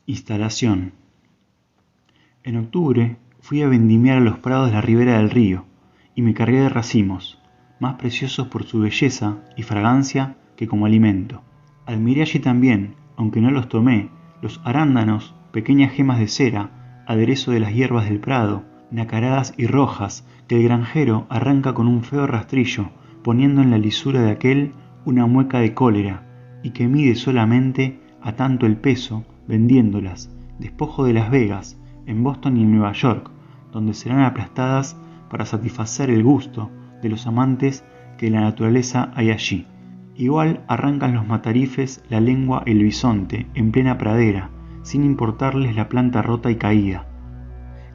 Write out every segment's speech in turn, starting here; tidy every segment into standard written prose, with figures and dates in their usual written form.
Instalación. En octubre fui a vendimiar a los prados de la ribera del río y me cargué de racimos, más preciosos por su belleza y fragancia que como alimento. Admiré allí también, aunque no los tomé, los arándanos, pequeñas gemas de cera, aderezo de las hierbas del prado, nacaradas y rojas que el granjero arranca con un feo rastrillo, poniendo en la lisura de aquel una mueca de cólera, y que mide solamente a tanto el peso, vendiéndolas, despojo de Las Vegas, en Boston y en Nueva York, donde serán aplastadas para satisfacer el gusto de los amantes que de la naturaleza hay allí. Igual arrancan los matarifes la lengua el bisonte en plena pradera, sin importarles la planta rota y caída.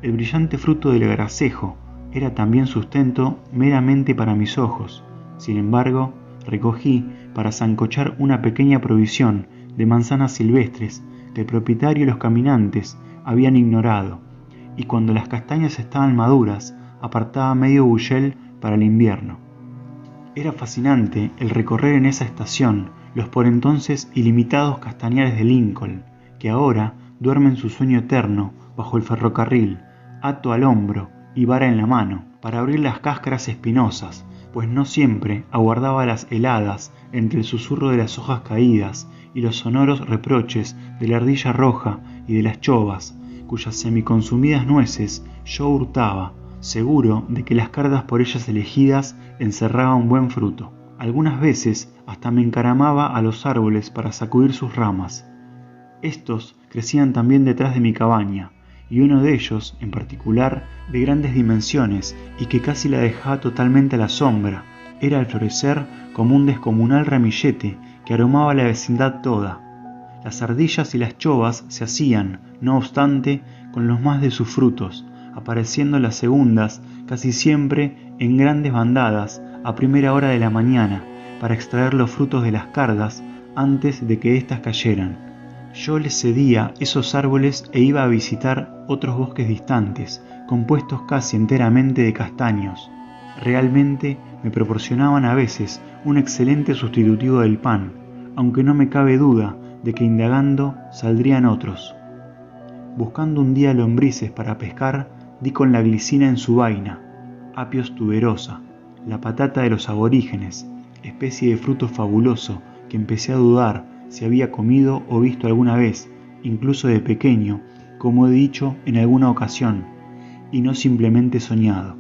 El brillante fruto del gracejo era también sustento meramente para mis ojos. Sin embargo, recogí para sancochar una pequeña provisión de manzanas silvestres que el propietario y los caminantes habían ignorado, y cuando las castañas estaban maduras, apartaba medio bullel para el invierno. Era fascinante el recorrer en esa estación los por entonces ilimitados castañares de Lincoln, que ahora duermen su sueño eterno bajo el ferrocarril, hato al hombro y vara en la mano, para abrir las cáscaras espinosas, pues no siempre aguardaba las heladas entre el susurro de las hojas caídas y los sonoros reproches de la ardilla roja y de las chovas, cuyas semiconsumidas nueces yo hurtaba, seguro de que las cardas por ellas elegidas encerraban buen fruto. Algunas veces hasta me encaramaba a los árboles para sacudir sus ramas. Estos crecían también detrás de mi cabaña, y uno de ellos, en particular, de grandes dimensiones y que casi la dejaba totalmente a la sombra, era al florecer como un descomunal ramillete que aromaba la vecindad toda. Las ardillas y las chovas se hacían, no obstante, con los más de sus frutos, apareciendo las segundas casi siempre en grandes bandadas a primera hora de la mañana para extraer los frutos de las cardas antes de que éstas cayeran. Yo les cedía esos árboles e iba a visitar otros bosques distantes, compuestos casi enteramente de castaños. Realmente me proporcionaban a veces un excelente sustitutivo del pan, aunque no me cabe duda de que indagando saldrían otros. Buscando un día lombrices para pescar, di con la glicina en su vaina, Apios tuberosa, la patata de los aborígenes, especie de fruto fabuloso que empecé a dudar si había comido o visto alguna vez, incluso de pequeño, como he dicho en alguna ocasión, y no simplemente soñado.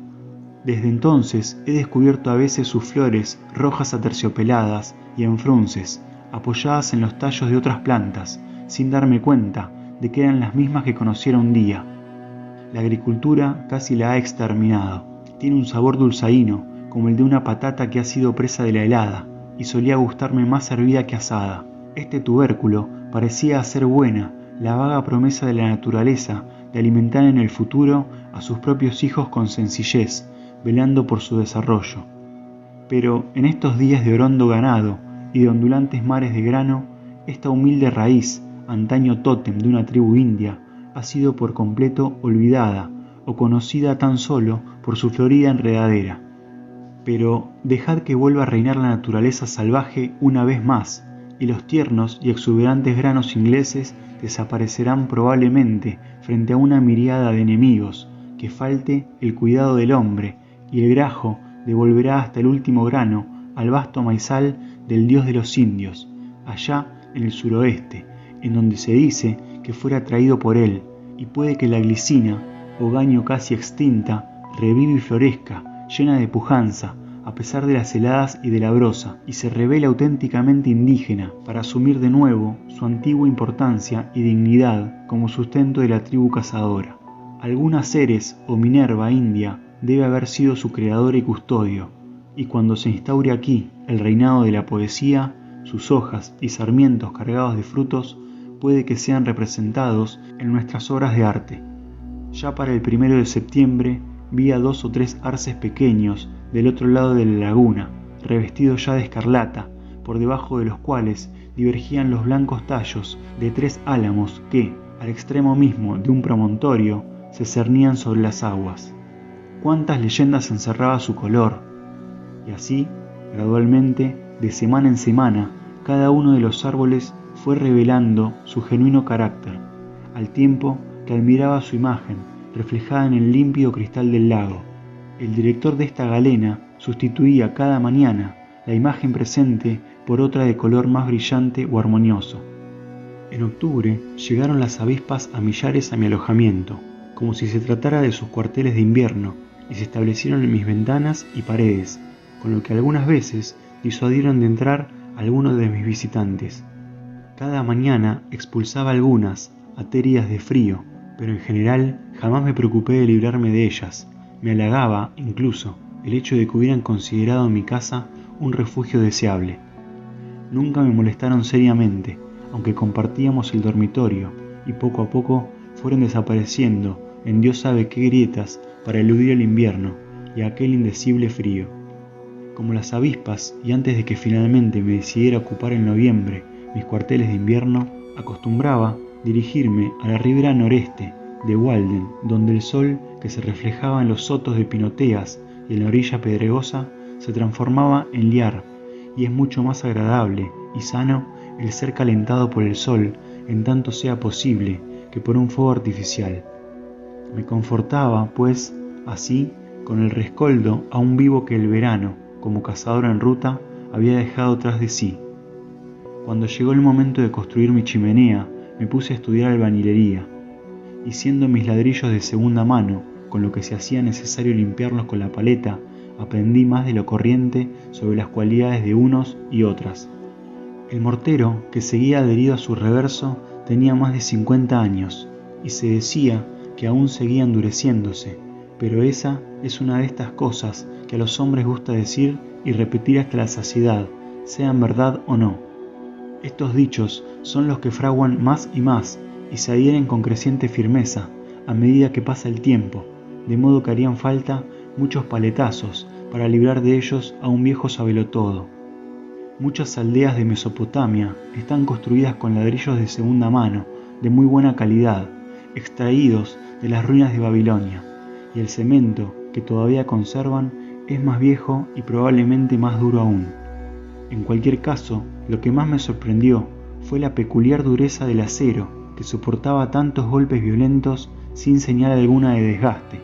Desde entonces he descubierto a veces sus flores rojas aterciopeladas y en frunces, apoyadas en los tallos de otras plantas, sin darme cuenta de que eran las mismas que conociera un día. La agricultura casi la ha exterminado. Tiene un sabor dulzaíno, como el de una patata que ha sido presa de la helada, y solía gustarme más hervida que asada. Este tubérculo parecía hacer buena la vaga promesa de la naturaleza de alimentar en el futuro a sus propios hijos con sencillez, velando por su desarrollo. Pero en estos días de orondo ganado y de ondulantes mares de grano, esta humilde raíz, antaño tótem de una tribu india, ha sido por completo olvidada o conocida tan solo por su florida enredadera. Pero dejad que vuelva a reinar la naturaleza salvaje una vez más, y los tiernos y exuberantes granos ingleses desaparecerán probablemente frente a una miríada de enemigos, que falte el cuidado del hombre, y el grajo devolverá hasta el último grano al vasto maizal del dios de los indios, allá en el suroeste, en donde se dice que fuera traído por él, y puede que la glicina, hogaño casi extinta, reviva y florezca, llena de pujanza, a pesar de las heladas y de la brosa, y se revela auténticamente indígena para asumir de nuevo su antigua importancia y dignidad como sustento de la tribu cazadora. Alguna Ceres o Minerva india debe haber sido su creador y custodio, y cuando se instaure aquí el reinado de la poesía, sus hojas y sarmientos cargados de frutos puede que sean representados en nuestras obras de arte. Ya para el 1 de septiembre vi a 2 o 3 arces pequeños del otro lado de la laguna, revestidos ya de escarlata, por debajo de los cuales divergían los blancos tallos de 3 álamos que, al extremo mismo de un promontorio, se cernían sobre las aguas. Cuántas leyendas encerraba su color, y así, gradualmente, de semana en semana, cada uno de los árboles fue revelando su genuino carácter. al tiempo que admiraba su imagen, reflejada en el límpido cristal del lago. El director de esta galena sustituía cada mañana la imagen presente por otra de color más brillante o armonioso. En octubre llegaron las avispas a millares a mi alojamiento, como si se tratara de sus cuarteles de invierno, y se establecieron en mis ventanas y paredes, con lo que algunas veces disuadieron de entrar algunos de mis visitantes. Cada mañana expulsaba algunas, ateridas de frío, pero en general jamás me preocupé de librarme de ellas. Me halagaba, incluso, el hecho de que hubieran considerado mi casa un refugio deseable. Nunca me molestaron seriamente, aunque compartíamos el dormitorio, y poco a poco fueron desapareciendo en Dios sabe qué grietas para eludir el invierno y aquel indecible frío. Como las avispas, y antes de que finalmente me decidiera ocupar en noviembre mis cuarteles de invierno, acostumbraba dirigirme a la ribera noreste de Walden, donde el sol que se reflejaba en los sotos de pinoteas y en la orilla pedregosa se transformaba en liar, y es mucho más agradable y sano el ser calentado por el sol en tanto sea posible que por un fuego artificial. Me confortaba, pues, así, con el rescoldo aún vivo que el verano, como cazador en ruta, había dejado tras de sí. Cuando llegó el momento de construir mi chimenea, me puse a estudiar albañilería, y siendo mis ladrillos de segunda mano, con lo que se hacía necesario limpiarlos con la paleta, aprendí más de lo corriente sobre las cualidades de unos y otras. El mortero, que seguía adherido a su reverso, tenía más de 50 años, y se decía que aún seguía endureciéndose, pero esa es una de estas cosas que a los hombres gusta decir y repetir hasta la saciedad, sean verdad o no. Estos dichos son los que fraguan más y se adhieren con creciente firmeza a medida que pasa el tiempo, de modo que harían falta muchos paletazos para librar de ellos a un viejo sabelotodo. Muchas aldeas de Mesopotamia están construidas con ladrillos de segunda mano, de muy buena calidad, extraídos de las ruinas de Babilonia, y el cemento que todavía conservan es más viejo y probablemente más duro aún. En cualquier caso, lo que más me sorprendió fue la peculiar dureza del acero que soportaba tantos golpes violentos sin señal alguna de desgaste.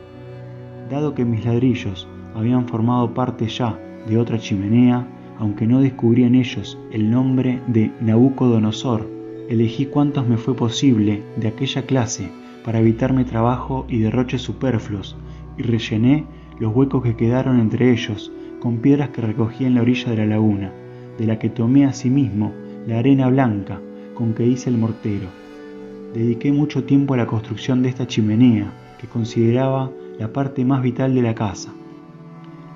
Dado que mis ladrillos habían formado parte ya de otra chimenea, aunque no descubrí en ellos el nombre de Nabucodonosor, elegí cuantos me fue posible de aquella clase para evitarme trabajo y derroches superfluos, y rellené los huecos que quedaron entre ellos con piedras que recogí en la orilla de la laguna, de la que tomé asimismo la arena blanca con que hice el mortero. Dediqué mucho tiempo a la construcción de esta chimenea, que consideraba la parte más vital de la casa.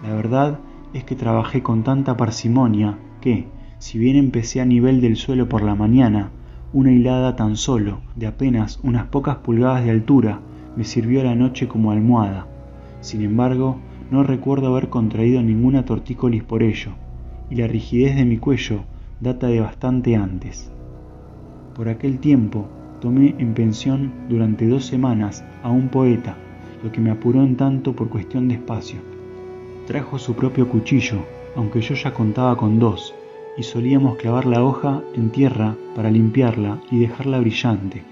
La verdad es que trabajé con tanta parsimonia que, si bien empecé a nivel del suelo por la mañana, una hilada tan solo, de apenas unas pocas pulgadas de altura, me sirvió a la noche como almohada. Sin embargo, no recuerdo haber contraído ninguna tortícolis por ello, y la rigidez de mi cuello data de bastante antes. Por aquel tiempo, tomé en pensión durante 2 semanas a un poeta, lo que me apuró en tanto por cuestión de espacio. Trajo su propio cuchillo, aunque yo ya contaba con 2, y solíamos clavar la hoja en tierra para limpiarla y dejarla brillante.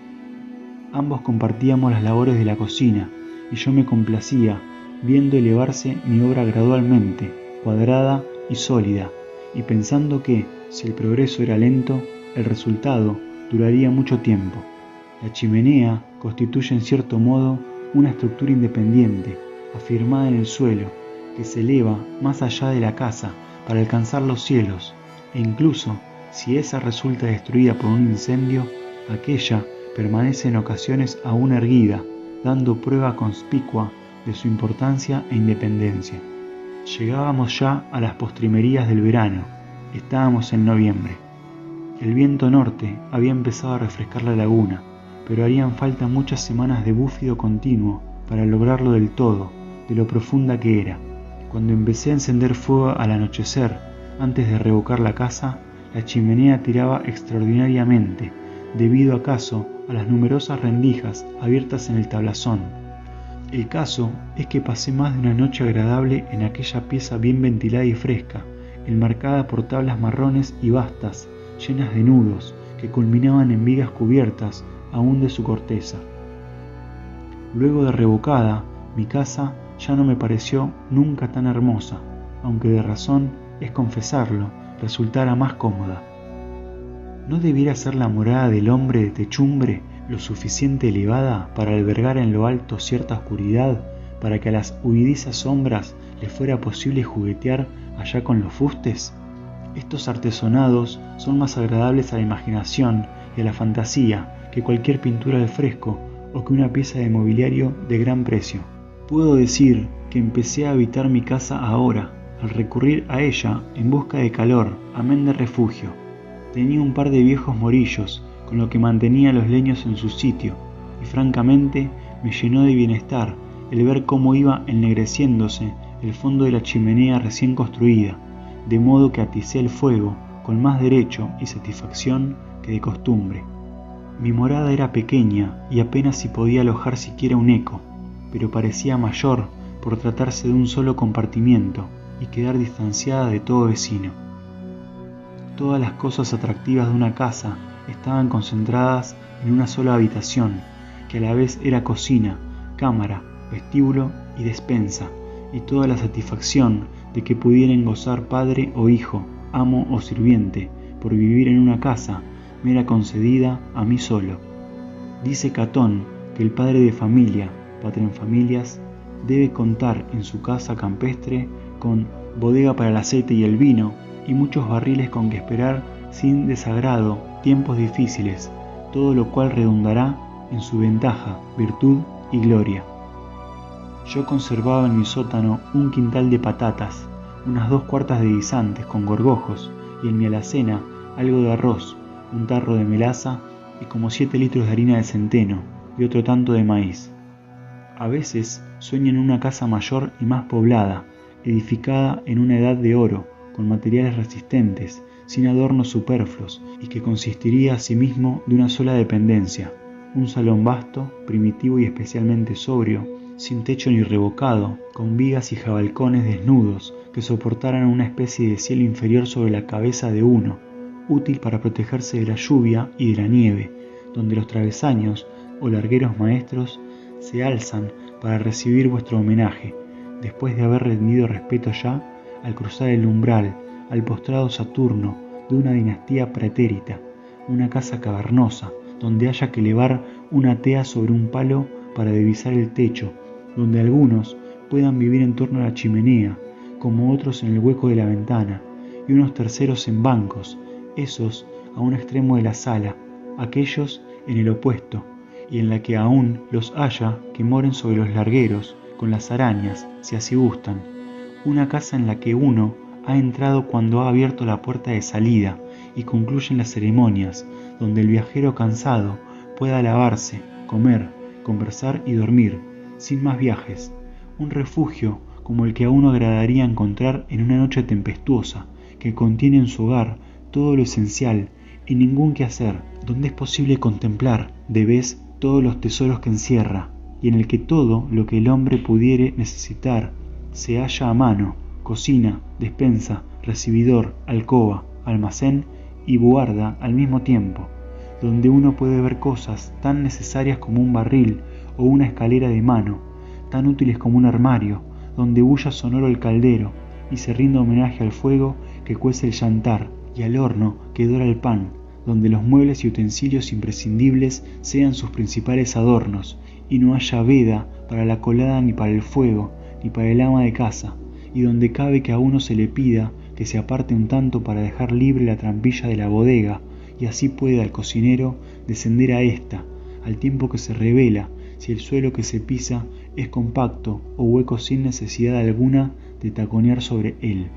Ambos compartíamos las labores de la cocina, y yo me complacía viendo elevarse mi obra gradualmente, cuadrada y sólida, y pensando que, si el progreso era lento, el resultado duraría mucho tiempo. La chimenea constituye en cierto modo una estructura independiente, afirmada en el suelo, que se eleva más allá de la casa para alcanzar los cielos, e incluso si esa resulta destruida por un incendio, aquella permanece en ocasiones aún erguida, dando prueba conspicua de su importancia e independencia. Llegábamos ya a las postrimerías del verano, estábamos en noviembre. El viento norte había empezado a refrescar la laguna, pero harían falta muchas semanas de búfido continuo para lograrlo del todo, de lo profunda que era. Cuando empecé a encender fuego al anochecer, antes de revocar la casa, la chimenea tiraba extraordinariamente, debido acaso a las numerosas rendijas abiertas en el tablazón. El caso es que pasé más de una noche agradable en aquella pieza bien ventilada y fresca, enmarcada por tablas marrones y vastas, llenas de nudos, que culminaban en vigas cubiertas aún de su corteza. Luego de revocada, mi casa ya no me pareció nunca tan hermosa, aunque de razón, es confesarlo, resultara más cómoda. ¿No debiera ser la morada del hombre de techumbre lo suficiente elevada para albergar en lo alto cierta oscuridad, para que a las huidizas sombras le fuera posible juguetear allá con los fustes? Estos artesonados son más agradables a la imaginación y a la fantasía que cualquier pintura al fresco o que una pieza de mobiliario de gran precio. Puedo decir que empecé a habitar mi casa ahora, al recurrir a ella en busca de calor, amén de refugio. Tenía un par de viejos morillos, con lo que mantenía los leños en su sitio, y francamente me llenó de bienestar el ver cómo iba ennegreciéndose el fondo de la chimenea recién construida, de modo que aticé el fuego con más derecho y satisfacción que de costumbre. Mi morada era pequeña y apenas si podía alojar siquiera un eco, pero parecía mayor por tratarse de un solo compartimiento y quedar distanciada de todo vecino. Todas las cosas atractivas de una casa estaban concentradas en una sola habitación, que a la vez era cocina, cámara, vestíbulo y despensa, y toda la satisfacción de que pudieran gozar padre o hijo, amo o sirviente, por vivir en una casa, me era concedida a mí solo. Dice Catón que el padre de familia, paterfamilias, debe contar en su casa campestre con bodega para el aceite y el vino, y muchos barriles con que esperar sin desagrado tiempos difíciles, todo lo cual redundará en su ventaja, virtud y gloria. Yo conservaba en mi sótano un quintal de patatas, unas 2 cuartas de guisantes con gorgojos, y en mi alacena algo de arroz, un tarro de melaza y como 7 litros de harina de centeno y otro tanto de maíz. A veces sueño en una casa mayor y más poblada, edificada en una edad de oro, con materiales resistentes, sin adornos superfluos, y que consistiría asimismo de una sola dependencia, un salón vasto, primitivo y especialmente sobrio, sin techo ni revocado, con vigas y jabalcones desnudos que soportaran una especie de cielo inferior sobre la cabeza de uno, útil para protegerse de la lluvia y de la nieve, donde los travesaños o largueros maestros se alzan para recibir vuestro homenaje, después de haber rendido respeto ya al cruzar el umbral al postrado Saturno de una dinastía pretérita, una casa cavernosa, donde haya que elevar una tea sobre un palo para divisar el techo, donde algunos puedan vivir en torno a la chimenea, como otros en el hueco de la ventana, y unos terceros en bancos, esos a un extremo de la sala, aquellos en el opuesto, y en la que aún los haya que moren sobre los largueros, con las arañas, si así gustan. Una casa en la que uno ha entrado cuando ha abierto la puerta de salida y concluyen las ceremonias, donde el viajero cansado pueda lavarse, comer, conversar y dormir, sin más viajes. Un refugio como el que a uno agradaría encontrar en una noche tempestuosa, que contiene en su hogar todo lo esencial y ningún quehacer, donde es posible contemplar de vez todos los tesoros que encierra, y en el que todo lo que el hombre pudiere necesitar se halla a mano: cocina, despensa, recibidor, alcoba, almacén y buharda al mismo tiempo, donde uno puede ver cosas tan necesarias como un barril o una escalera de mano, tan útiles como un armario, donde bulla sonoro el caldero y se rinda homenaje al fuego que cuece el yantar y al horno que dora el pan, donde los muebles y utensilios imprescindibles sean sus principales adornos, y no haya veda para la colada ni para el fuego, ni para el ama de casa, y donde cabe que a uno se le pida que se aparte un tanto para dejar libre la trampilla de la bodega, y así pueda el cocinero descender a ésta, al tiempo que se revela si el suelo que se pisa es compacto o hueco sin necesidad alguna de taconear sobre él.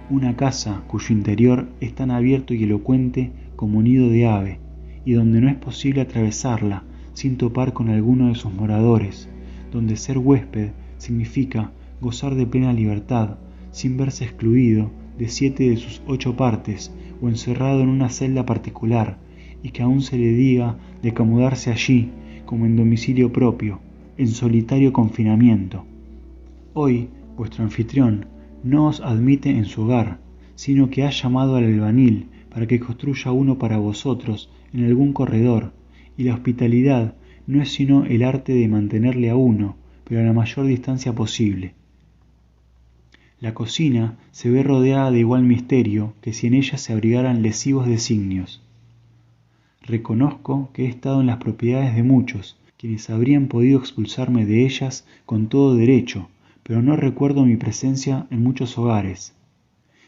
Una casa cuyo interior es tan abierto y elocuente como nido de ave, y donde no es posible atravesarla sin topar con alguno de sus moradores, donde ser huésped significa gozar de plena libertad, sin verse excluido de 7 de sus 8 partes o encerrado en una celda particular, y que aún se le diga de acomodarse allí como en domicilio propio, en solitario confinamiento. Hoy vuestro anfitrión no os admite en su hogar, sino que ha llamado al albanil para que construya uno para vosotros en algún corredor, y la hospitalidad no es sino el arte de mantenerle a uno, pero a la mayor distancia posible. La cocina se ve rodeada de igual misterio que si en ella se abrigaran lesivos designios. Reconozco que he estado en las propiedades de muchos, quienes habrían podido expulsarme de ellas con todo derecho, pero no recuerdo mi presencia en muchos hogares.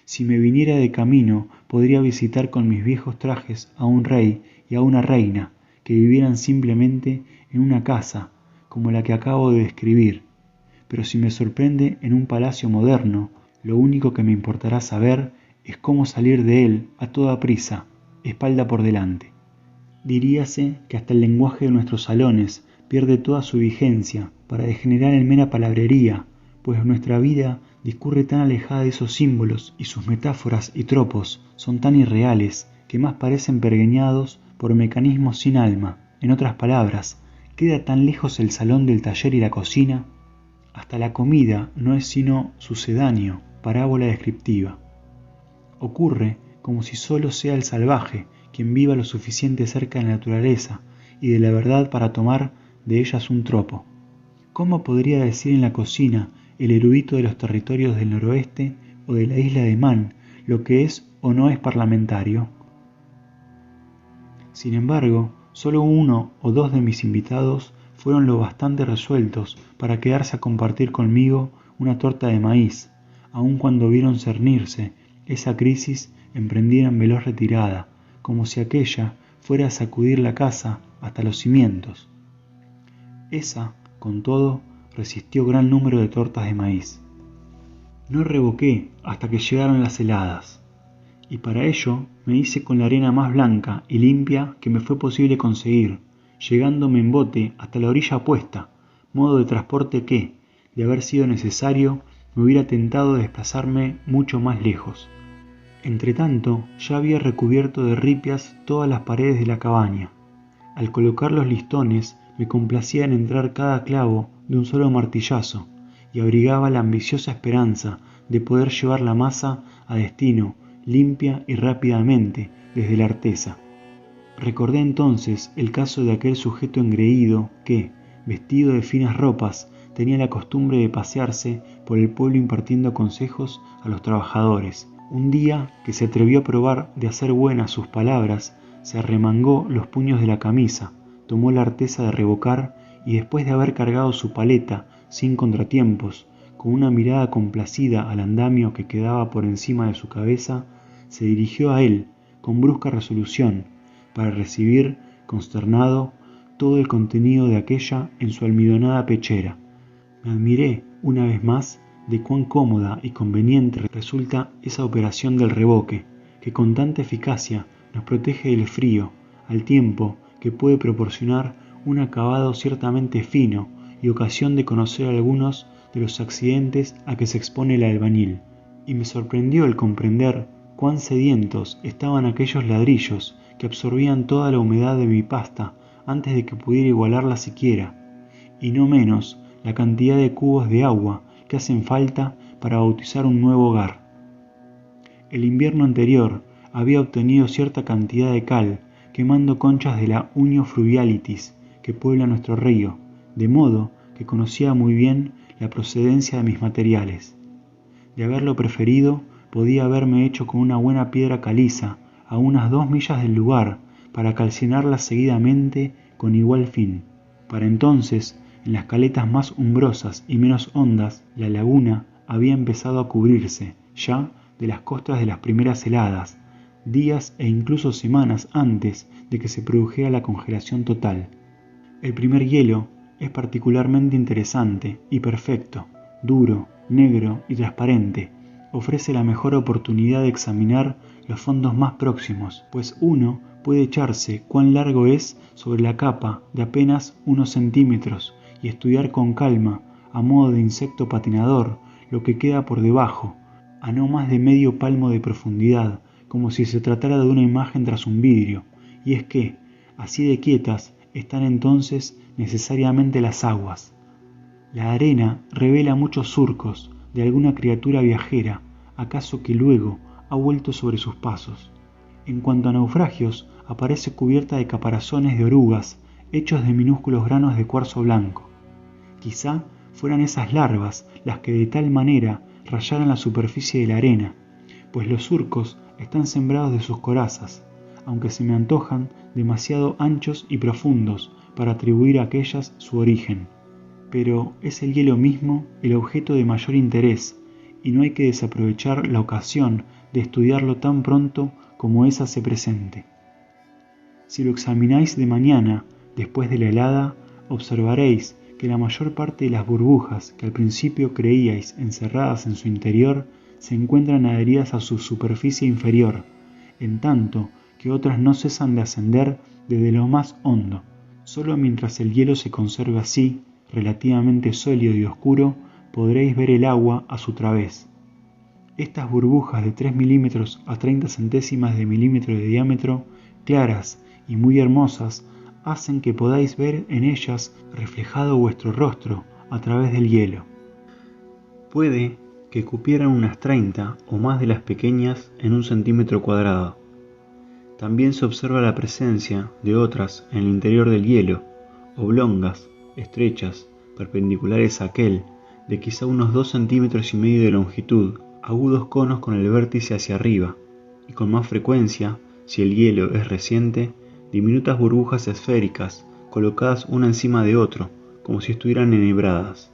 Si me viniera de camino, podría visitar con mis viejos trajes a un rey y a una reina, que vivieran simplemente en una casa, como la que acabo de describir. Pero si me sorprende en un palacio moderno, lo único que me importará saber es cómo salir de él a toda prisa, espalda por delante. Diríase que hasta el lenguaje de nuestros salones pierde toda su vigencia para degenerar en mera palabrería, pues nuestra vida discurre tan alejada de esos símbolos y sus metáforas y tropos son tan irreales que más parecen pergeñados por mecanismos sin alma. En otras palabras, queda tan lejos el salón del taller y la cocina. Hasta la comida no es sino sucedáneo, parábola descriptiva. Ocurre como si solo sea el salvaje quien viva lo suficiente cerca de la naturaleza y de la verdad para tomar de ellas un tropo. ¿Cómo podría decir en la cocina el erudito de los territorios del noroeste o de la isla de Man lo que es o no es parlamentario? Sin embargo, solo uno o dos de mis invitados fueron lo bastante resueltos para quedarse a compartir conmigo una torta de maíz, aun cuando vieron cernirse esa crisis emprendida en veloz retirada, como si aquella fuera a sacudir la casa hasta los cimientos. Esa, con todo, resistió gran número de tortas de maíz. No revoqué hasta que llegaron las heladas, y para ello me hice con la arena más blanca y limpia que me fue posible conseguir, llegándome en bote hasta la orilla opuesta, modo de transporte que, de haber sido necesario, me hubiera tentado de desplazarme mucho más lejos. Entretanto, ya había recubierto de ripias todas las paredes de la cabaña. Al colocar los listones, me complacía en entrar cada clavo de un solo martillazo, y abrigaba la ambiciosa esperanza de poder llevar la masa a destino limpia y rápidamente desde la artesa. Recordé entonces el caso de aquel sujeto engreído que, vestido de finas ropas, tenía la costumbre de pasearse por el pueblo impartiendo consejos a los trabajadores. Un día que se atrevió a probar de hacer buenas sus palabras, se arremangó los puños de la camisa, tomó la arteza de revocar y después de haber cargado su paleta sin contratiempos, con una mirada complacida al andamio que quedaba por encima de su cabeza, se dirigió a él con brusca resolución para recibir, consternado, todo el contenido de aquella en su almidonada pechera. Me admiré una vez más de cuán cómoda y conveniente resulta esa operación del revoque, que con tanta eficacia nos protege del frío, al tiempo que puede proporcionar un acabado ciertamente fino y ocasión de conocer algunos de los accidentes a que se expone el albañil. Y me sorprendió el comprender cuán sedientos estaban aquellos ladrillos que absorbían toda la humedad de mi pasta antes de que pudiera igualarla siquiera, y no menos la cantidad de cubos de agua que hacen falta para bautizar un nuevo hogar. El invierno anterior había obtenido cierta cantidad de cal quemando conchas de la Unio Fluvialitis que puebla nuestro río, de modo que conocía muy bien la procedencia de mis materiales. De haberlo preferido, podía haberme hecho con una buena piedra caliza a unas 2 millas del lugar para calcinarla seguidamente con igual fin. Para entonces, en las caletas más umbrosas y menos hondas, la laguna había empezado a cubrirse, ya, de las costras de las primeras heladas, días e incluso semanas antes de que se produjera la congelación total. El primer hielo es particularmente interesante y perfecto, duro, negro y transparente. Ofrece la mejor oportunidad de examinar los fondos más próximos, pues uno puede echarse cuán largo es sobre la capa de apenas unos centímetros y estudiar con calma, a modo de insecto patinador, lo que queda por debajo, a no más de medio palmo de profundidad, como si se tratara de una imagen tras un vidrio. Y es que, así de quietas, están entonces necesariamente las aguas. La arena revela muchos surcos de alguna criatura viajera, acaso que luego ha vuelto sobre sus pasos. En cuanto a naufragios, aparece cubierta de caparazones de orugas hechos de minúsculos granos de cuarzo blanco. Quizá fueran esas larvas las que de tal manera rayaran la superficie de la arena, pues los surcos están sembrados de sus corazas, aunque se me antojan demasiado anchos y profundos para atribuir a aquellas su origen. Pero es el hielo mismo el objeto de mayor interés, y no hay que desaprovechar la ocasión de estudiarlo tan pronto como ésa se presente. Si lo examináis de mañana, después de la helada, observaréis que la mayor parte de las burbujas que al principio creíais encerradas en su interior se encuentran adheridas a su superficie inferior, en tanto que otras no cesan de ascender desde lo más hondo. Solo mientras el hielo se conserve así, relativamente sólido y oscuro, podréis ver el agua a su través. Estas burbujas de 3 milímetros a 30 centésimas de milímetro de diámetro, claras y muy hermosas, hacen que podáis ver en ellas reflejado vuestro rostro a través del hielo. Puede que cupieran unas 30 o más de las pequeñas en un centímetro cuadrado. También se observa la presencia de otras en el interior del hielo, oblongas, estrechas, perpendiculares a aquel, de quizá unos 2 centímetros y medio de longitud, agudos conos con el vértice hacia arriba, y con más frecuencia, si el hielo es reciente, diminutas burbujas esféricas, colocadas una encima de otro, como si estuvieran enhebradas.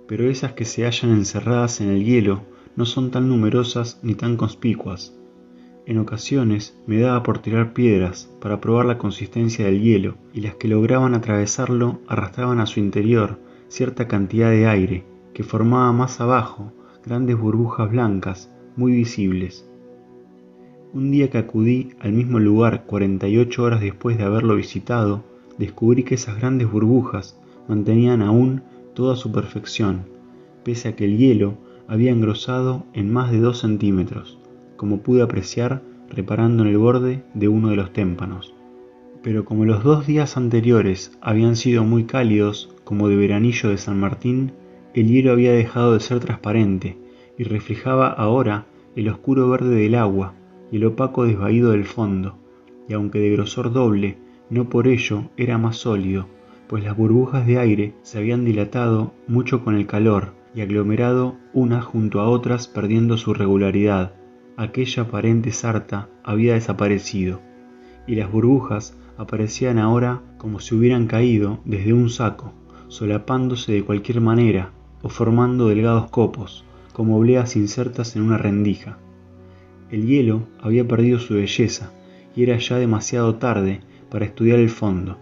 Pero esas que se hallan encerradas en el hielo no son tan numerosas ni tan conspicuas. En ocasiones me daba por tirar piedras para probar la consistencia del hielo, y las que lograban atravesarlo arrastraban a su interior cierta cantidad de aire, que formaba más abajo grandes burbujas blancas muy visibles. Un día que acudí al mismo lugar 48 horas después de haberlo visitado, descubrí que esas grandes burbujas mantenían aún toda su perfección, pese a que el hielo había engrosado en más de 2 centímetros, como pude apreciar reparando en el borde de uno de los témpanos. Pero como los 2 días anteriores habían sido muy cálidos, como de veranillo de San Martín, el hielo había dejado de ser transparente y reflejaba ahora el oscuro verde del agua y el opaco desvaído del fondo, y aunque de grosor doble, no por ello era más sólido, pues las burbujas de aire se habían dilatado mucho con el calor y aglomerado unas junto a otras perdiendo su regularidad. Aquella aparente sarta había desaparecido, y las burbujas aparecían ahora como si hubieran caído desde un saco, solapándose de cualquier manera o formando delgados copos, como obleas insertas en una rendija. El hielo había perdido su belleza y era ya demasiado tarde para estudiar el fondo.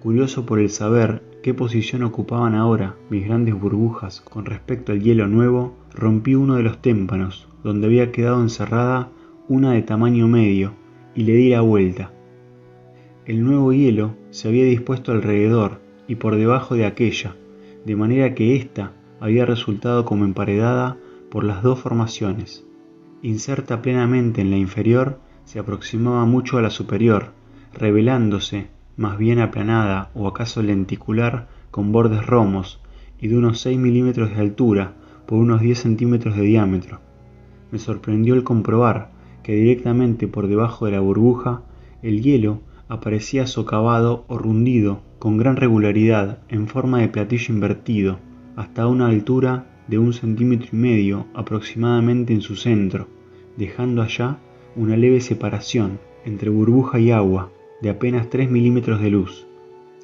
Curioso por el saber qué posición ocupaban ahora mis grandes burbujas con respecto al hielo nuevo, rompí uno de los témpanos donde había quedado encerrada una de tamaño medio y le di la vuelta. El nuevo hielo se había dispuesto alrededor y por debajo de aquella, de manera que ésta había resultado como emparedada por las 2 formaciones. Inserta plenamente en la inferior, se aproximaba mucho a la superior, revelándose más bien aplanada o acaso lenticular con bordes romos y de unos 6 milímetros de altura por unos 10 centímetros de diámetro. Me sorprendió el comprobar que directamente por debajo de la burbuja el hielo aparecía socavado o rundido con gran regularidad en forma de platillo invertido hasta una altura de 1,5 centímetros aproximadamente en su centro, dejando allá una leve separación entre burbuja y agua de apenas 3 milímetros de luz.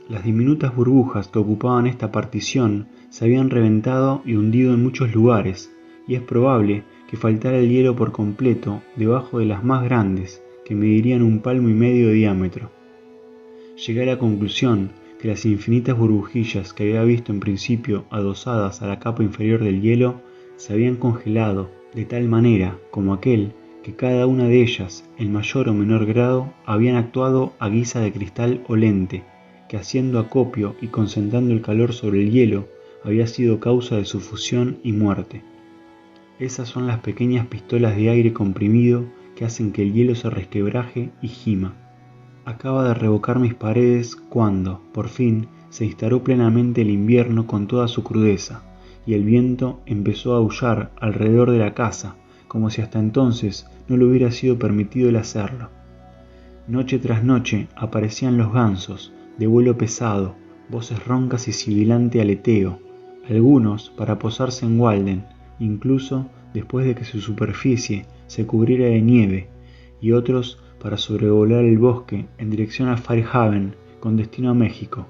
Las diminutas burbujas que ocupaban esta partición se habían reventado y hundido en muchos lugares, y es probable que faltara el hielo por completo debajo de las más grandes, que medirían 1,5 palmos de diámetro. Llegué a la conclusión que las infinitas burbujillas que había visto en principio adosadas a la capa inferior del hielo se habían congelado de tal manera como aquel que cada una de ellas, en mayor o menor grado, habían actuado a guisa de cristal o lente, que haciendo acopio y concentrando el calor sobre el hielo, había sido causa de su fusión y muerte. Esas son las pequeñas pistolas de aire comprimido que hacen que el hielo se resquebraje y gima. Acaba de revocar mis paredes cuando, por fin, se instaló plenamente el invierno con toda su crudeza, y el viento empezó a aullar alrededor de la casa, como si hasta entonces no le hubiera sido permitido el hacerlo. Noche tras noche aparecían los gansos, de vuelo pesado, voces roncas y sibilante aleteo, algunos para posarse en Walden, incluso después de que su superficie se cubriera de nieve, y otros para sobrevolar el bosque en dirección a Fairhaven con destino a México.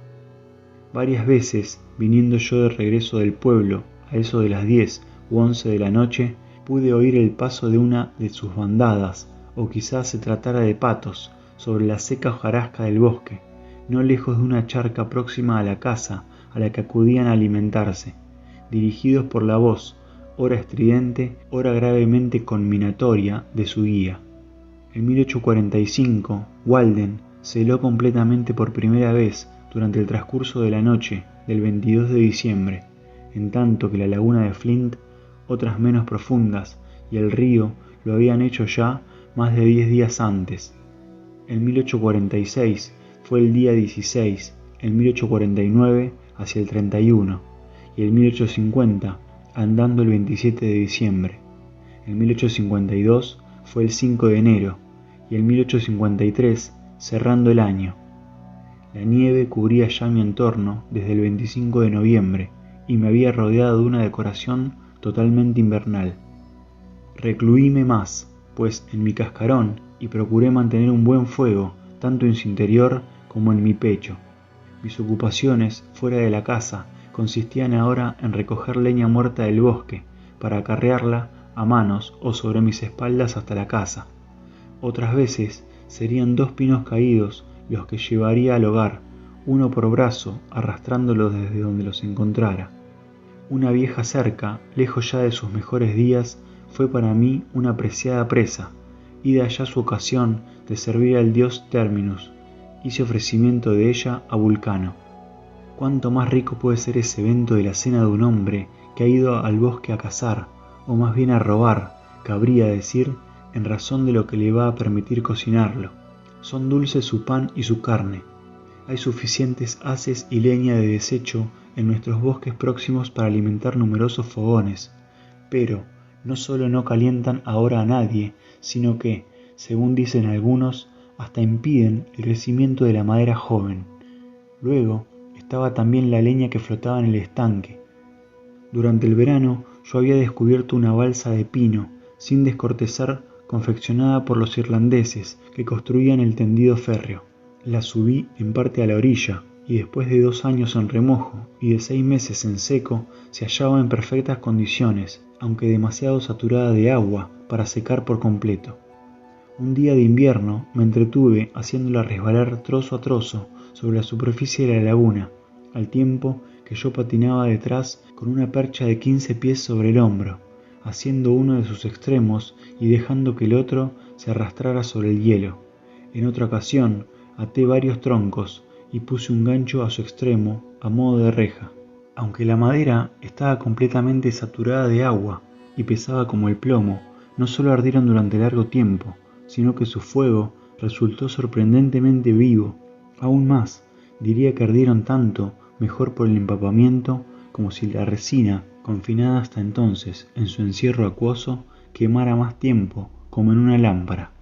Varias veces, viniendo yo de regreso del pueblo a eso de las 10 u 11 de la noche, pude oír el paso de una de sus bandadas, o quizás se tratara de patos, sobre la seca hojarasca del bosque, no lejos de una charca próxima a la casa a la que acudían a alimentarse, dirigidos por la voz, ora estridente, ora gravemente conminatoria, de su guía. En 1845, Walden se heló completamente por primera vez durante el transcurso de la noche del 22 de diciembre, en tanto que la laguna de Flint, otras menos profundas, y el río lo habían hecho ya más de 10 días antes. En 1846 fue el día 16, en 1849 hacia el 31, y en 1850 andando el 27 de diciembre. En 1852 fue el 5 de enero, y en 1853 cerrando el año. La nieve cubría ya mi entorno desde el 25 de noviembre y me había rodeado de una decoración totalmente invernal. Recluíme más, pues, en mi cascarón y procuré mantener un buen fuego tanto en su interior como en mi pecho. Mis ocupaciones fuera de la casa consistían ahora en recoger leña muerta del bosque para acarrearla a manos o sobre mis espaldas hasta la casa. Otras veces serían 2 pinos caídos los que llevaría al hogar, uno por brazo, arrastrándolos desde donde los encontrara. Una vieja cerca, lejos ya de sus mejores días, fue para mí una preciada presa, y de allá su ocasión de servir al dios Terminus. Hice ofrecimiento de ella a Vulcano. ¿Cuánto más rico puede ser ese evento de la cena de un hombre que ha ido al bosque a cazar, o más bien a robar, cabría decir, en razón de lo que le va a permitir cocinarlo? Son dulces su pan y su carne. Hay suficientes haces y leña de desecho en nuestros bosques próximos para alimentar numerosos fogones, pero no solo no calientan ahora a nadie, sino que, según dicen algunos, hasta impiden el crecimiento de la madera joven. Luego estaba también la leña que flotaba en el estanque. Durante el verano yo había descubierto una balsa de pino, sin descortezar, confeccionada por los irlandeses que construían el tendido férreo. La subí en parte a la orilla, y después de 2 años en remojo y de 6 meses en seco, se hallaba en perfectas condiciones, aunque demasiado saturada de agua para secar por completo. Un día de invierno me entretuve haciéndola resbalar trozo a trozo sobre la superficie de la laguna, al tiempo que yo patinaba detrás con una percha de 15 pies sobre el hombro, haciendo uno de sus extremos y dejando que el otro se arrastrara sobre el hielo. En otra ocasión até varios troncos y puse un gancho a su extremo a modo de reja. Aunque la madera estaba completamente saturada de agua y pesaba como el plomo, no solo ardieron durante largo tiempo, sino que su fuego resultó sorprendentemente vivo. Aún más, diría que ardieron tanto mejor por el empapamiento como si la resina, confinada hasta entonces en su encierro acuoso, quemara más tiempo, como en una lámpara.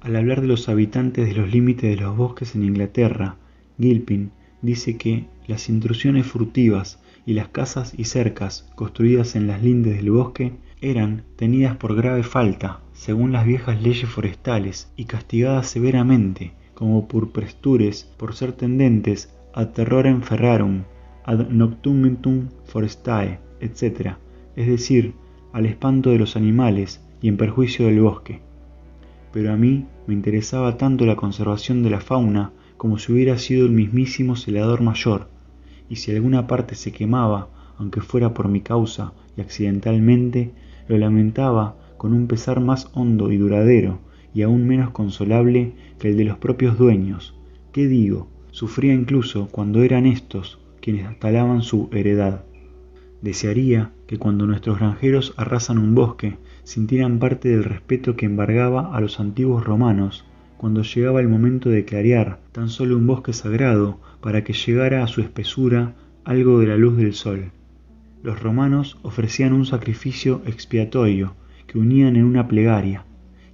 Al hablar de los habitantes de los límites de los bosques en Inglaterra, Gilpin dice que las intrusiones furtivas y las casas y cercas construidas en las lindes del bosque eran tenidas por grave falta, según las viejas leyes forestales, y castigadas severamente, como purprestures, por ser tendentes ad terrorem ferrarum, ad noctumentum forestae, etc., es decir, al espanto de los animales y en perjuicio del bosque. Pero a mí me interesaba tanto la conservación de la fauna como si hubiera sido el mismísimo celador mayor, y si alguna parte se quemaba, aunque fuera por mi causa y accidentalmente, lo lamentaba con un pesar más hondo y duradero, y aún menos consolable que el de los propios dueños. ¿Qué digo? Sufría incluso cuando eran éstos quienes talaban su heredad. Desearía que cuando nuestros granjeros arrasan un bosque, sintieran parte del respeto que embargaba a los antiguos romanos cuando llegaba el momento de clarear tan solo un bosque sagrado para que llegara a su espesura algo de la luz del sol. Los romanos ofrecían un sacrificio expiatorio que unían en una plegaria: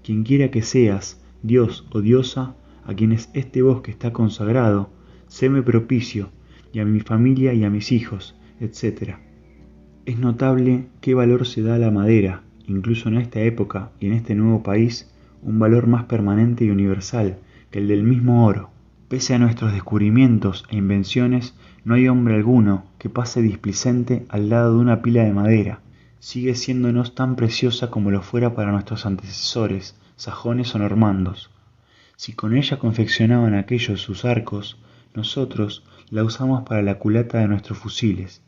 quienquiera que seas, dios o diosa, a quienes este bosque está consagrado, séme propicio, y a mi familia y a mis hijos, etc. Es notable qué valor se da a la madera, incluso en esta época y en este nuevo país, un valor más permanente y universal que el del mismo oro. Pese a nuestros descubrimientos e invenciones, no hay hombre alguno que pase displicente al lado de una pila de madera. Sigue siéndonos tan preciosa como lo fuera para nuestros antecesores, sajones o normandos. Si con ella confeccionaban aquellos sus arcos, nosotros la usamos para la culata de nuestros fusiles.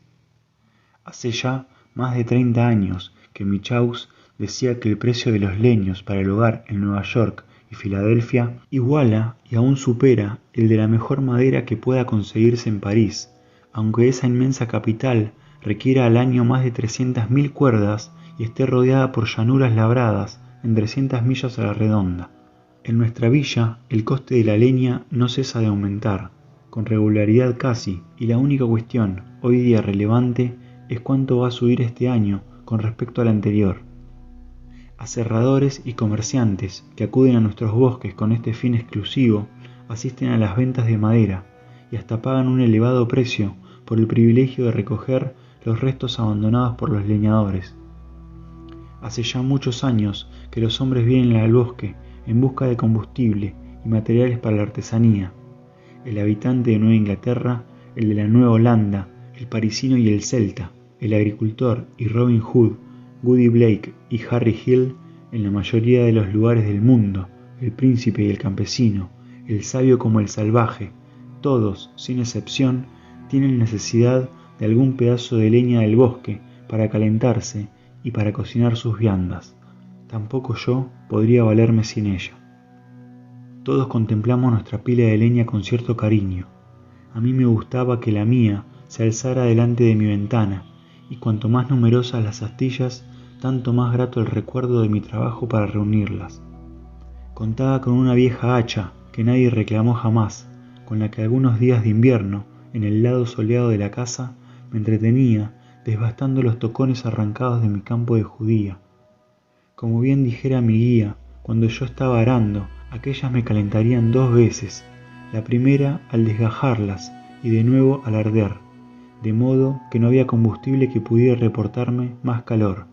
Hace ya más de 30 años que Michaux decía que el precio de los leños para el hogar en Nueva York y Filadelfia iguala y aún supera el de la mejor madera que pueda conseguirse en París, aunque esa inmensa capital requiera al año más de 300.000 cuerdas y esté rodeada por llanuras labradas en 300 millas a la redonda. En nuestra villa el coste de la leña no cesa de aumentar, con regularidad casi, y la única cuestión, hoy día relevante, es cuánto va a subir este año con respecto al anterior. Aserradores y comerciantes que acuden a nuestros bosques con este fin exclusivo asisten a las ventas de madera y hasta pagan un elevado precio por el privilegio de recoger los restos abandonados por los leñadores. Hace ya muchos años que los hombres vienen al bosque en busca de combustible y materiales para la artesanía. El habitante de Nueva Inglaterra, el de la Nueva Holanda, el parisino y el celta, el agricultor y Robin Hood, Goody Blake y Harry Hill, en la mayoría de los lugares del mundo, el príncipe y el campesino, el sabio como el salvaje, todos, sin excepción, tienen necesidad de algún pedazo de leña del bosque para calentarse y para cocinar sus viandas. Tampoco yo podría valerme sin ella. Todos contemplamos nuestra pila de leña con cierto cariño. A mí me gustaba que la mía se alzara delante de mi ventana, y cuanto más numerosas las astillas, tanto más grato el recuerdo de mi trabajo para reunirlas. Contaba con una vieja hacha que nadie reclamó jamás, con la que algunos días de invierno, en el lado soleado de la casa, me entretenía desbastando los tocones arrancados de mi campo de judía. Como bien dijera mi guía, cuando yo estaba arando, aquellas me calentarían 2 veces, la primera al desgajarlas y de nuevo al arder, de modo que no había combustible que pudiera reportarme más calor.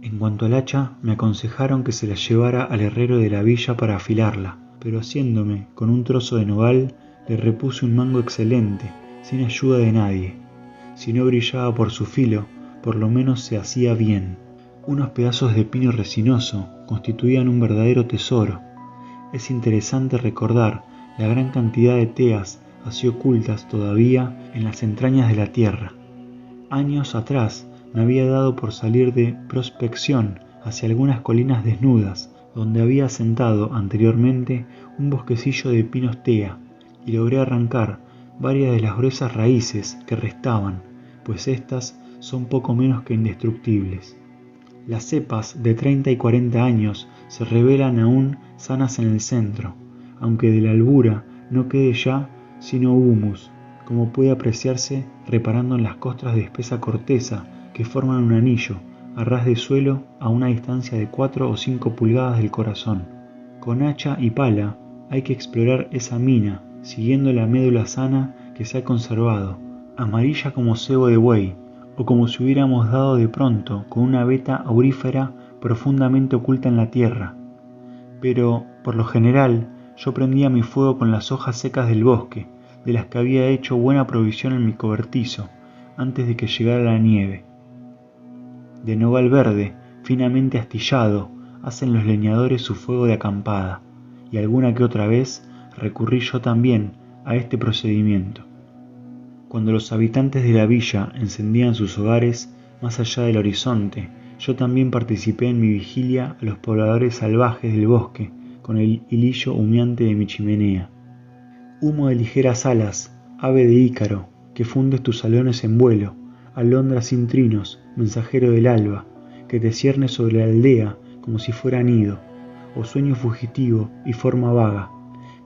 En cuanto al hacha, me aconsejaron que se la llevara al herrero de la villa para afilarla, pero haciéndome con un trozo de nogal, le repuse un mango excelente, sin ayuda de nadie. Si no brillaba por su filo, por lo menos se hacía bien. Unos pedazos de pino resinoso constituían un verdadero tesoro. Es interesante recordar la gran cantidad de teas así ocultas todavía en las entrañas de la tierra. Años atrás me había dado por salir de prospección hacia algunas colinas desnudas, donde había asentado anteriormente un bosquecillo de pinos tea, y logré arrancar varias de las gruesas raíces que restaban, pues éstas son poco menos que indestructibles. Las cepas de 30 y 40 años se revelan aún sanas en el centro, aunque de la albura no quede ya sino humus, como puede apreciarse reparando en las costras de espesa corteza que forman un anillo a ras de suelo a una distancia de 4 o 5 pulgadas del corazón. Con hacha y pala hay que explorar esa mina, siguiendo la médula sana que se ha conservado, amarilla como cebo de buey, o como si hubiéramos dado de pronto con una veta aurífera profundamente oculta en la tierra. Pero, por lo general, yo prendía mi fuego con las hojas secas del bosque, de las que había hecho buena provisión en mi cobertizo, antes de que llegara la nieve. De nogal verde, finamente astillado, hacen los leñadores su fuego de acampada, y alguna que otra vez recurrí yo también a este procedimiento. Cuando los habitantes de la villa encendían sus hogares más allá del horizonte, yo también participé en mi vigilia a los pobladores salvajes del bosque con el hilillo humeante de mi chimenea. Humo de ligeras alas, ave de Ícaro, que fundes tus salones en vuelo, alondra sin trinos, mensajero del alba, que te cierne sobre la aldea como si fuera nido, o sueño fugitivo y forma vaga,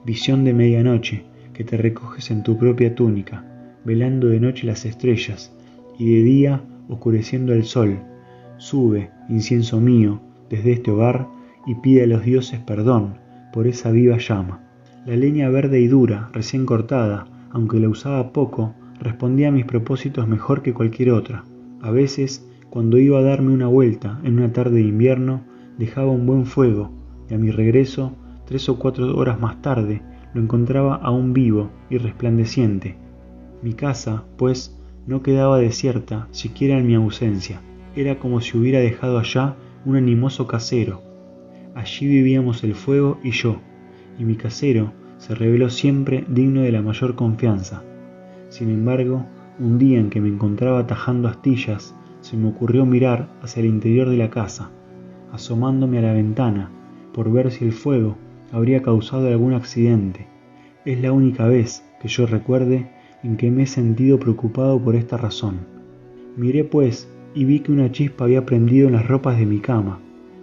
visión de medianoche, que te recoges en tu propia túnica, velando de noche las estrellas, y de día oscureciendo el sol. Sube, incienso mío, desde este hogar, y pide a los dioses perdón por esa viva llama. La leña verde y dura, recién cortada, aunque la usaba poco, respondía a mis propósitos mejor que cualquier otra. A veces, cuando iba a darme una vuelta en una tarde de invierno, dejaba un buen fuego, y a mi regreso, 3 o 4 horas más tarde, lo encontraba aún vivo y resplandeciente. Mi casa, pues, no quedaba desierta siquiera en mi ausencia. Era como si hubiera dejado allá un animoso casero. Allí vivíamos el fuego y yo, y mi casero se reveló siempre digno de la mayor confianza. Sin embargo, un día en que me encontraba tajando astillas, se me ocurrió mirar hacia el interior de la casa, asomándome a la ventana, por ver si el fuego habría causado algún accidente. Es la única vez que yo recuerde en que me he sentido preocupado por esta razón. Miré pues y vi que una chispa había prendido en las ropas de mi cama.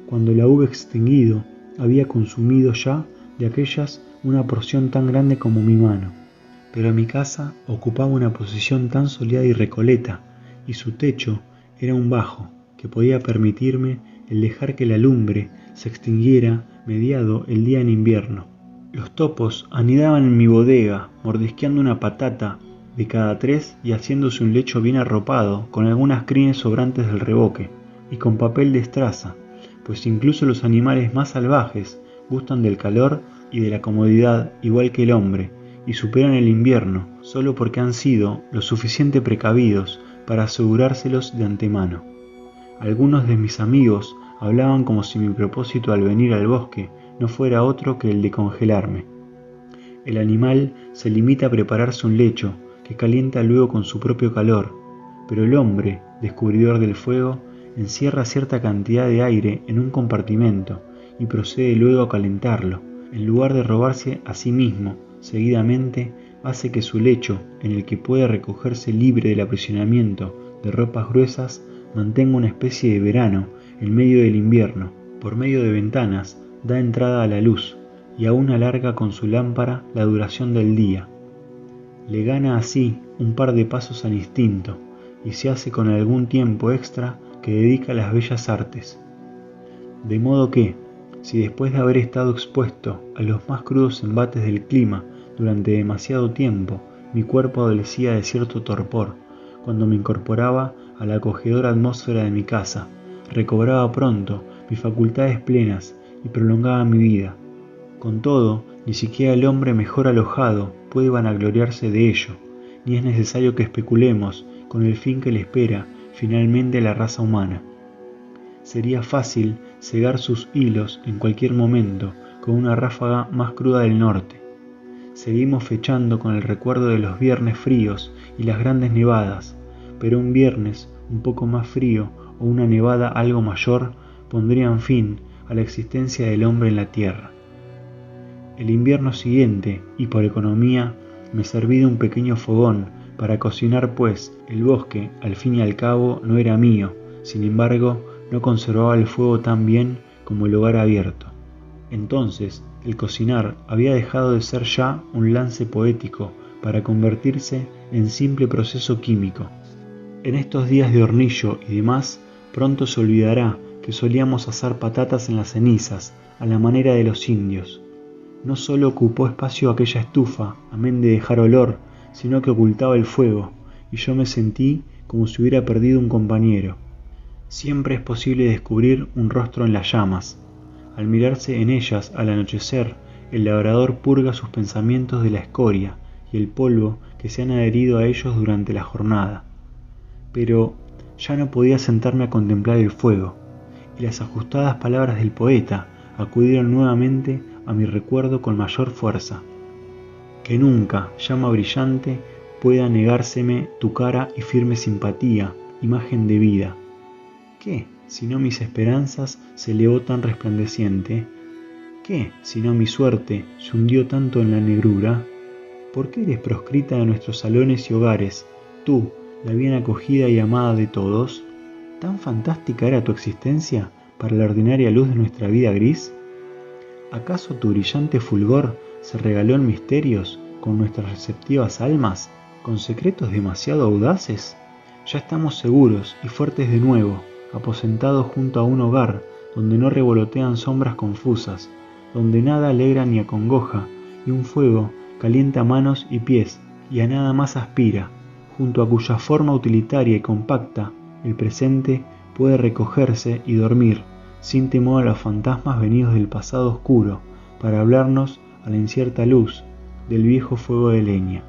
Cuando la hube extinguido, había consumido ya de aquellas una porción tan grande como mi mano. Pero mi casa ocupaba una posición tan soleada y recoleta, y su techo era un bajo que podía permitirme el dejar que la lumbre se extinguiera mediado el día en invierno. Los topos anidaban en mi bodega, mordisqueando una patata de cada 3 y haciéndose un lecho bien arropado con algunas crines sobrantes del reboque y con papel de estraza, pues incluso los animales más salvajes gustan del calor y de la comodidad igual que el hombre y superan el invierno solo porque han sido lo suficiente precavidos para asegurárselos de antemano. Algunos de mis amigos hablaban como si mi propósito al venir al bosque no fuera otro que el de congelarme. El animal se limita a prepararse un lecho que calienta luego con su propio calor, pero el hombre, descubridor del fuego, encierra cierta cantidad de aire en un compartimento y procede luego a calentarlo. En lugar de robarse a sí mismo, seguidamente hace que su lecho, en el que puede recogerse libre del aprisionamiento de ropas gruesas, mantenga una especie de verano en medio del invierno. Por medio de ventanas da entrada a la luz y aún alarga con su lámpara la duración del día. Le gana así un par de pasos al instinto y se hace con algún tiempo extra que dedica a las bellas artes. De modo que, si después de haber estado expuesto a los más crudos embates del clima durante demasiado tiempo, mi cuerpo adolecía de cierto torpor, cuando me incorporaba a la acogedora atmósfera de mi casa, recobraba pronto mis facultades plenas y prolongaba mi vida. Con todo, ni siquiera el hombre mejor alojado puede vanagloriarse de ello, ni es necesario que especulemos con el fin que le espera finalmente a la raza humana. Sería fácil cegar sus hilos en cualquier momento con una ráfaga más cruda del norte. Seguimos fechando con el recuerdo de los viernes fríos y las grandes nevadas, pero un viernes un poco más frío o una nevada algo mayor pondrían fin a la existencia del hombre en la tierra. El invierno siguiente, y por economía, me serví de un pequeño fogón para cocinar, pues el bosque, al fin y al cabo, no era mío, sin embargo, no conservaba el fuego tan bien como el hogar abierto. Entonces, el cocinar había dejado de ser ya un lance poético para convertirse en simple proceso químico. En estos días de hornillo y demás, pronto se olvidará que solíamos asar patatas en las cenizas, a la manera de los indios. No solo ocupó espacio aquella estufa, amén de dejar olor, sino que ocultaba el fuego, y yo me sentí como si hubiera perdido un compañero. Siempre es posible descubrir un rostro en las llamas. Al mirarse en ellas al anochecer, el labrador purga sus pensamientos de la escoria y el polvo que se han adherido a ellos durante la jornada. Pero ya no podía sentarme a contemplar el fuego, y las ajustadas palabras del poeta acudieron nuevamente a mi recuerdo con mayor fuerza. Que nunca, llama brillante, pueda negárseme tu cara y firme simpatía, imagen de vida. ¿Qué, si no mis esperanzas se elevó tan resplandeciente? ¿Qué, si no mi suerte se hundió tanto en la negrura? ¿Por qué eres proscrita de nuestros salones y hogares, tú, la bien acogida y amada de todos? ¿Tan fantástica era tu existencia para la ordinaria luz de nuestra vida gris? ¿Acaso tu brillante fulgor se regaló en misterios con nuestras receptivas almas, con secretos demasiado audaces? Ya estamos seguros y fuertes de nuevo, aposentados junto a un hogar donde no revolotean sombras confusas, donde nada alegra ni acongoja y un fuego calienta manos y pies y a nada más aspira, junto a cuya forma utilitaria y compacta el presente puede recogerse y dormir sin temor a los fantasmas venidos del pasado oscuro para hablarnos a la incierta luz del viejo fuego de leña.